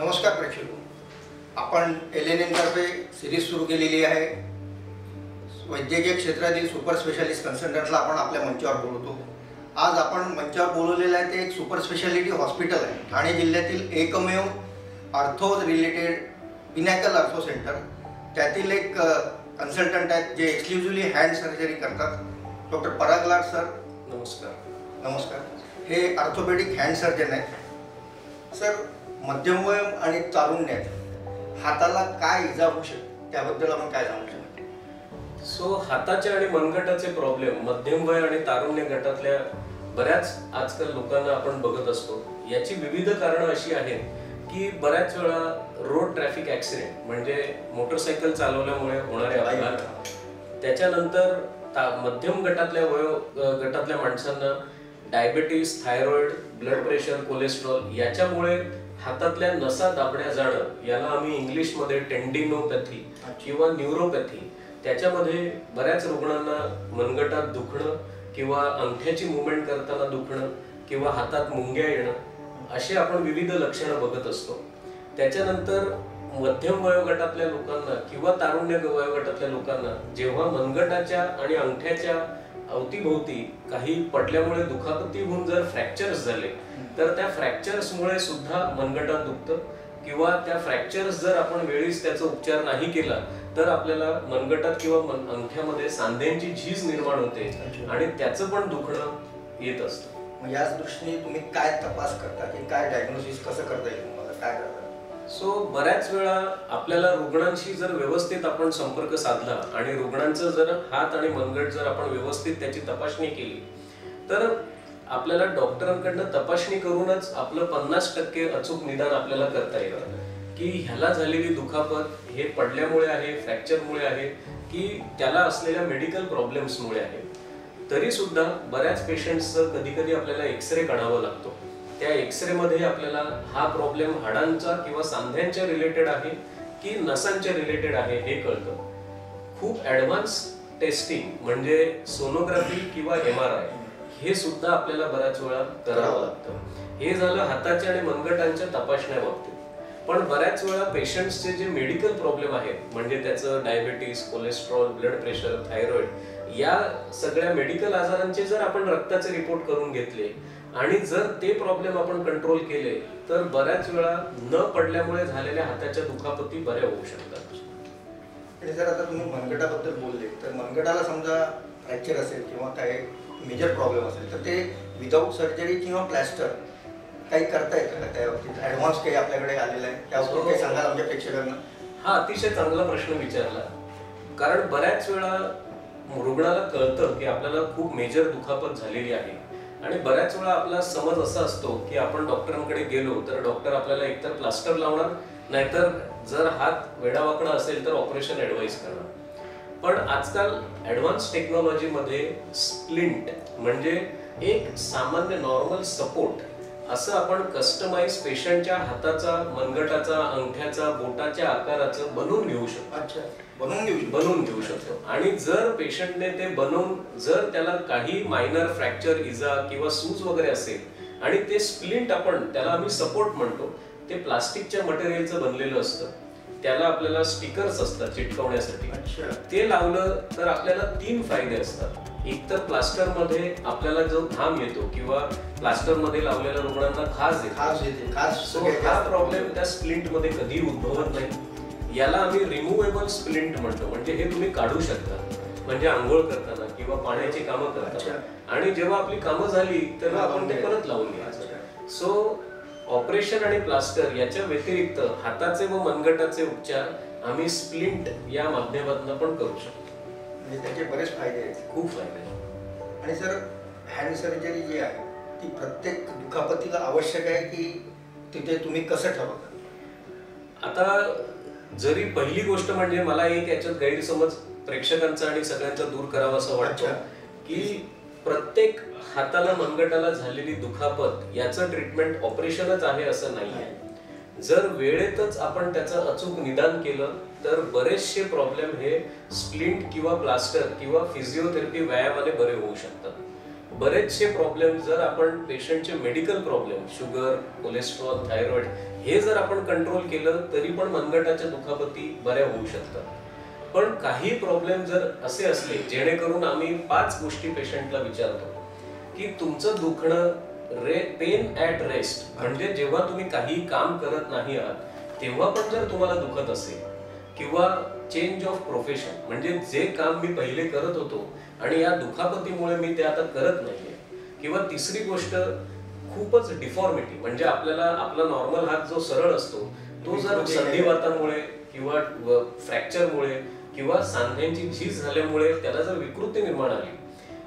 नमस्कार प्रेक्षक, आपण LNN तर्फे सिरीज सुरू केलेली आहे। वैद्यकीय क्षेत्रातील सुपर स्पेशालिस्ट कन्सल्टंटला आपण आपल्या मंचावर बोलवतो। आज आपण मंचावर बोलवलेलं आहे ते एक सुपर स्पेशालिटी हॉस्पिटल आहे। ठाणे जिल्ह्यातील एकमेव ortho related pinnacle ortho centre, त्यातील एक कन्सल्टंट आहेत जे एक्सक्लुसिव्हली हँड सर्जरी करतात। डॉक्टर पराग लाड सर, नमस्कार। नमस्कार। हे ऑर्थोपेडिक हँड सर्जन आहेत। सर, मध्यम वय आणि तारुण्यात हाताला काय इजा होऊ शकते त्याबद्दल आपण काय सांगू शकतो? सो हाताचे आणि मनगटाचे प्रॉब्लेम मध्यम वय आणि तारुण्य गटातल्या बऱ्याच आजकाल लोकांना आपण बघत असतो। याची विविध कारणं अशी आहेत की बऱ्याच वेळा रोड ट्रॅफिक ॲक्सिडेंट म्हणजे मोटरसायकल चालवल्यामुळे होणारे अपघात, त्याच्यानंतर मध्यम गटातल्या माणसांना diabetes, thyroid, blood pressure, cholesterol याच्यामुळे हातातल्या नसा दाबण्या जाणं, याला आम्ही इंग्लिशमध्ये टेंडिनोपॅथी किंवा न्यूरोपॅथी, त्याच्यामध्ये बऱ्याच रुग्णांना मनगटात दुखणं किंवा अंगठ्याची मुवमेंट करताना दुखणं किंवा हातात मुंग्या येणं असे आपण विविध लक्षणं बघत असतो। त्याच्यानंतर मध्यम वयोगटातल्या लोकांना किंवा तारुण्य वयोगटातल्या लोकांना जेव्हा मनगटाच्या आणि अंगठ्याच्या अवतीभोवती काही पडल्यामुळे दुखापती होऊन जर फ्रॅक्चर्स झाले तर त्या फ्रॅक्चर्समुळे सुद्धा मनगटात दुखतं किंवा त्या फ्रॅक्चर्स जर आपण वेळीच त्याचा उपचार नाही केला तर आपल्याला मनगटात किंवा अंगठ्यामध्ये सांध्यांची झीज निर्माण होते आणि त्याचं पण दुखणं येत असतं। मग याच दृष्टीने तुम्ही काय तपास करता की काय डायग्नोसिस कसं करता येईल, तुम्हाला काय करता? सो बऱ्याच वेळा आपल्याला रुग्णांशी जर व्यवस्थित आपण संपर्क साधला आणि रुग्णांचं जर हात आणि मनगट जर आपण व्यवस्थित त्याची तपासणी केली तर आपल्याला डॉक्टरांकडनं तपासणी करूनच आपलं 50% अचूक निदान आपल्याला करता येतं की ह्याला झालेली दुखापत हे पडल्यामुळे आहे, फ्रॅक्चरमुळे आहे की त्याला असलेल्या मेडिकल प्रॉब्लेम्समुळे आहे। तरी सुद्धा बऱ्याच पेशंट्सचं कधी कधी आपल्याला एक्सरे काढावा लागतो। त्या एक्सरे मध्ये आपल्याला हा प्रॉब्लेम हाडांचा किंवा सांध्यांच्या रिलेटेड आहे की नसांच्या रिलेटेड आहे हे कळतं। खूप ॲडव्हान्स टेस्टिंग म्हणजे सोनोग्राफी किंवा MRI हे सुद्धा आपल्याला बऱ्याच वेळा करावं लागतं। हे झालं हाताच्या आणि मनगटांच्या तपासण्या बाबतीत। पण बऱ्याच वेळा पेशंट्सचे जे मेडिकल प्रॉब्लेम आहेत म्हणजे त्याचं diabetes, cholesterol, blood pressure, thyroid या सगळ्या मेडिकल आजारांचे जर आपण रक्ताचे रिपोर्ट करून घेतले आणि जर ते प्रॉब्लेम आपण कंट्रोल केले तर बऱ्याच वेळा न पडल्यामुळे झालेल्या हाताच्या दुखापती बऱ्या होऊ शकतात। आणि जर आता तुम्ही मनगटाबद्दल बोलले तर मनगटाला समजा फ्रॅक्चर असेल किंवा काही मेजर प्रॉब्लेम असेल तर ते विदाऊट सर्जरी किंवा प्लॅस्टर काही करता येतं का? त्या बाबतीत ॲडव्हान्स काही आपल्याकडे आलेलं आहे त्याबद्दल काही सांगाल आमच्या प्रेक्षकांना? हा अतिशय चांगला प्रश्न विचारला, कारण बऱ्याच वेळा रुग्णाला कळतं की आपल्याला खूप मेजर दुखापत झालेली आहे आणि बऱ्याच वेळा आपला समज असा असतो की आपण डॉक्टरांकडे गेलो तर डॉक्टर आपल्याला एकतर प्लास्टर लावणार नाहीतर जर हात वेडावाकडा असेल तर ऑपरेशन ॲडवाइस करणार। पण आजकाल ॲडव्हान्स टेक्नॉलॉजीमध्ये स्प्लिंट म्हणजे एक सामान्य नॉर्मल सपोर्ट असं आपण कस्टमाइज पेशंटच्या हाताचा, मनगटाचा, अंगठ्याचा, बोटाच्या आकाराचं बनवून घेऊ शकतो। अच्छा, बनवून घेऊ शकतो। आणि जर पेशंटने ते बनवून जर त्याला काही मायनर फ्रॅक्चर, इजा किंवा सूज वगैरे असेल आणि ते स्प्लिंट आपण त्याला आम्ही सपोर्ट म्हणतो, ते प्लास्टिकच्या मटेरियलचं बनलेलं असतं, त्याला आपल्याला स्टिकर्स असतात चिटकवण्यासाठी, ते लावलं तर आपल्याला 3 फायदे असतात। एक तर प्लास्टर मध्ये आपल्याला जो घाम येतो किंवा प्लास्टर मध्ये लावलेल्या रुग्णांना खाज येते, हा प्रॉब्लेम त्या स्प्लिंट मध्ये कधी उद्भवत नाही। याला आम्ही रिमूव्हेबल स्प्लिंट म्हणतो, म्हणजे हे तुम्ही काढू शकता म्हणजे आंघोळ करताना किंवा पाण्याची कामं करताना, आणि जेव्हा आपली कामं झाली तेव्हा आपण ते परत लावून घ्यायचं। सो ऑपरेशन आणि प्लास्टर याच्या व्यतिरिक्त हाताचे व मनगटाचे उपचार आम्ही स्प्लिंट या माध्यमातून पण करू शकतो। म्हणजे त्याचे बरेच फायदे आहेत, खूप फायदे आहेत। आणि सर, हँड सर्जरी जी आहे ती प्रत्येक दुखापतीला आवश्यक आहे की तिथे तुम्ही कसं ठरवता? आता जरी पहिली गोष्ट म्हणजे मला एक याच्यात गैरसमज प्रेक्षकांचा आणि सगळ्यांचा दूर करावा असं वाटतं की प्रत्येक हाताला मनगटाला झालेली दुखापत याचं ट्रीटमेंट ऑपरेशनच आहे असं नाहीये। जर वेळेतच आपण त्याचं अचूक निदान केलं तर बरेचसे प्रॉब्लेम हे स्प्लिंट किंवा प्लास्टर किंवा फिजिओथेरपी व्यायामाने बरे होऊ शकतात। बरेचसे प्रॉब्लेम जर आपण पेशंटचे medical problem, sugar, cholesterol, thyroid, हे जर आपण कंट्रोल केलं तरी पण मनगटाच्या दुखापती बऱ्या होऊ शकतात. पण काही प्रॉब्लेम जर असे असले, जेणेकरून आम्ही 5 गोष्टी पेशंटला विचारतो की तुमचं दुखणं पेन ॲट रेस्ट, म्हणजे जेव्हा तुम्ही काही काम करत नाही आहात तेव्हा पण जर तुम्हाला दुखत असेल, किंवा चेंज ऑफ प्रोफेशन, म्हणजे जे काम मी पहिले करत होतो आणि या दुखापतीमुळे मी ते आता करत नाहीये, किंवा तिसरी गोष्ट खूपच डिफॉर्मिटी, म्हणजे आपल्याला आपला नॉर्मल हात जो सरळ असतो तो जर संधिवातामुळे किंवा फ्रॅक्चरमुळे किंवा सांध्यांची झीज झाल्यामुळे त्याला जर विकृती निर्माण आली,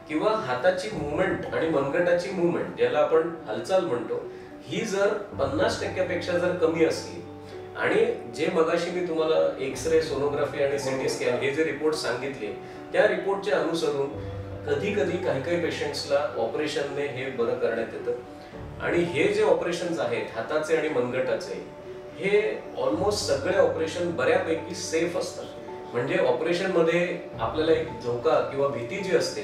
किंवा हाताची मुवमेंट आणि मनगटाची मुवमेंट, ज्याला आपण हालचाल म्हणतो, ही जर 50% पेक्षा जर कमी असली, आणि जे मगाशी मी तुम्हाला एक्सरे, सोनोग्राफी आणि सिटी स्कॅन हे जे रिपोर्ट सांगितले, त्या रिपोर्टचे अनुसरून कधी कधी काही पेशंट्सला ऑपरेशनने हे बरं करण्यात येतं. आणि हे जे ऑपरेशन्स आहेत हाताचे आणि मनगटाचे, हे ऑलमोस्ट सगळे ऑपरेशन बऱ्यापैकी सेफ असतात. म्हणजे ऑपरेशन मध्ये आपल्याला एक धोका किंवा भीती जी असते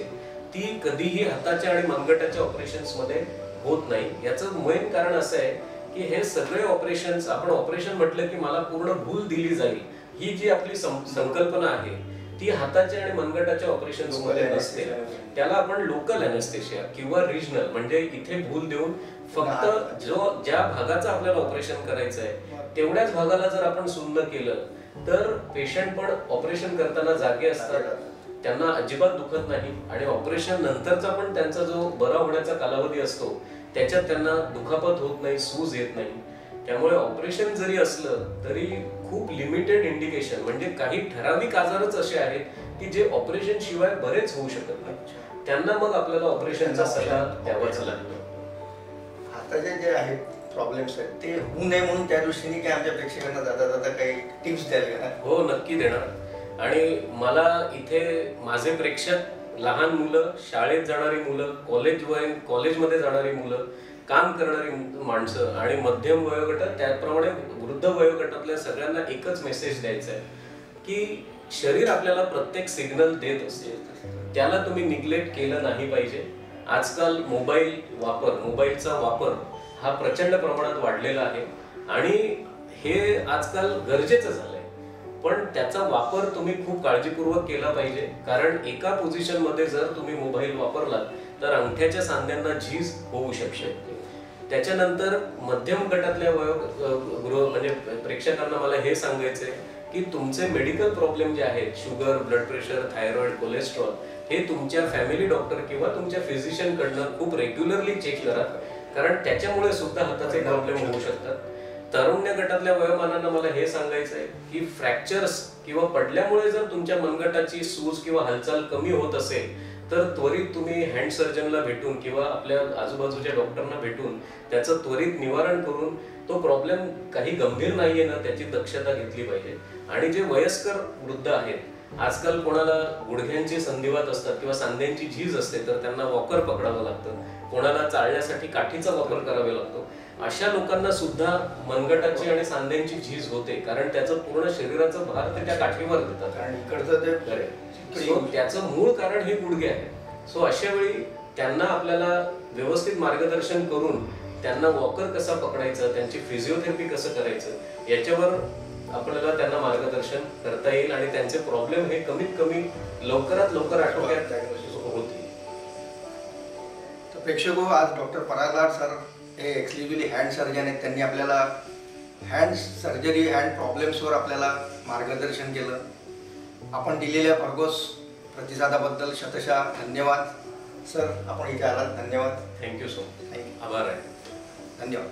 ती कधीही हाताच्या आणि मनगटाच्या ऑपरेशन्स मध्ये होत नाही. याचं मेन कारण असं आहे की हे सगळे ऑपरेशन्स, आपण ऑपरेशन म्हटलं की मला पूर्ण भूल दिली जाईल, ही जी आपली संकल्पना आहे ती हाताच्या आणि मनगटाच्या ऑपरेशन्स मध्ये नसते. त्याला आपण लोकल अॅनेस्थेशिया किंवा रिजनल, म्हणजे इथे भूल देऊन फक्त ज्या भागाचं आपल्याला ऑपरेशन करायचं आहे तेवढ्याच भागाला जर आपण सुन्न केलं तर पेशंट पण ऑपरेशन करताना जागे असतात, त्यांना अजिबात दुखत नाही, आणि ऑपरेशन नंतरचा पण त्यांचा जो बरा होण्याचा कालावधी असतो त्याच्यात त्यांना दुखापत होत नाही, सूज येत नाही. त्यामुळे ऑपरेशन जरी असलं तरी खूप लिमिटेड इंडिकेशन, म्हणजे काही ठराविक आजारच असे आहेत की जे ऑपरेशन शिवाय बरेच होऊ शकत नाही, त्यांना मग आपल्याला ऑपरेशनचा सल्ला द्यावाच लागतो. हाताचे जे आहेत प्रॉब्लेम्स आहेत ते होऊ नये म्हणून त्या दृष्टीने काय आमच्या प्रेक्षकांना जाता काही टिप्स द्याल का? हो, नक्की देणार. आणि मला इथे माझे प्रेक्षक लहान मुलं, शाळेत जाणारी मुलं, कॉलेजमध्ये जाणारी मुलं, काम करणारी माणसं आणि मध्यम वयोगट, त्याप्रमाणे वृद्ध वयोगटातल्या सगळ्यांना एकच मेसेज द्यायचा आहे की शरीर आपल्याला प्रत्येक सिग्नल देत असते, त्याला तुम्ही निग्लेक्ट केलं नाही पाहिजे. आजकाल मोबाईलचा वापर हा प्रचंड प्रमाणात वाढलेला आहे आणि हे आजकाल गरजेचं झालंय, पण त्याचा वापर तुम्ही खूप काळजीपूर्वक केला पाहिजे. कारण एका पोझिशन मध्ये जर तुम्ही मोबाईल वापरलात तर अंगठ्याच्या सांध्यांना झीज होऊ शकते. त्याच्यानंतर मध्यम गटातल्या म्हणजे प्रेक्षकांना मला हे सांगायचंय की तुमचे मेडिकल प्रॉब्लेम जे आहेत, sugar, blood pressure, thyroid, cholesterol, हे तुमच्या फॅमिली डॉक्टर किंवा तुमच्या फिजिशियन कडनं खूप रेग्युलरली चेक करा, कारण त्याच्यामुळे सुद्धा हाताचे प्रॉब्लेम होऊ शकतात. तरुण गटातल्या वयोमानांना मला हे सांगायचं आहे की फ्रॅक्चर्स किंवा पडल्यामुळे जर तुमच्या मनगटाची सूज किंवा हालचाल कमी होत असेल तर त्वरित तुम्ही हँड सर्जनला भेटून किंवा आपल्या आजूबाजूच्या डॉक्टरना भेटून त्याचं त्वरित निवारण करून तो प्रॉब्लेम काही गंभीर नाहीये ना त्याची दक्षता घेतली पाहिजे. आणि जे वयस्कर वृद्ध आहेत, आजकाल कोणाला गुडघ्यांचे संधिवात असतात किंवा सांध्यांची झीज असते तर त्यांना वॉकर पकडावं लागतं, कोणाला चालण्यासाठी काठीचा वापर करावा लागतो. अशा लोकांना सुद्धा मनगटाची आणि सांध्यांची झीज होते, कारण त्याचं पूर्ण शरीराचं भार त्या काठीवर देतात आणि इकडचं ते त्याचं मूळ कारण हे गुडघे आहे. सो अशा वेळी त्यांना आपल्याला व्यवस्थित मार्गदर्शन करून त्यांना वॉकर कसा पकडायचं, त्यांची फिजिओथेरपी कसं करायचं याच्यावर आपल्याला त्यांना मार्गदर्शन करता येईल आणि त्यांचे प्रॉब्लेम हे कमीत कमी लवकरात लवकर आटोक्यात होतील. तर प्रेक्षको, आज डॉक्टर पराग सर हे एक्सक्लुझिव्हली हँड सर्जन आहेत. त्यांनी आपल्याला हँड सर्जरी, हँड प्रॉब्लेम्सवर आपल्याला मार्गदर्शन केलं. आपण दिलेल्या भरघोस प्रतिसादाबद्दल शतशः धन्यवाद. सर, आपण इथे आलात, धन्यवाद. Thank you so much. आभार आहे. धन्यवाद.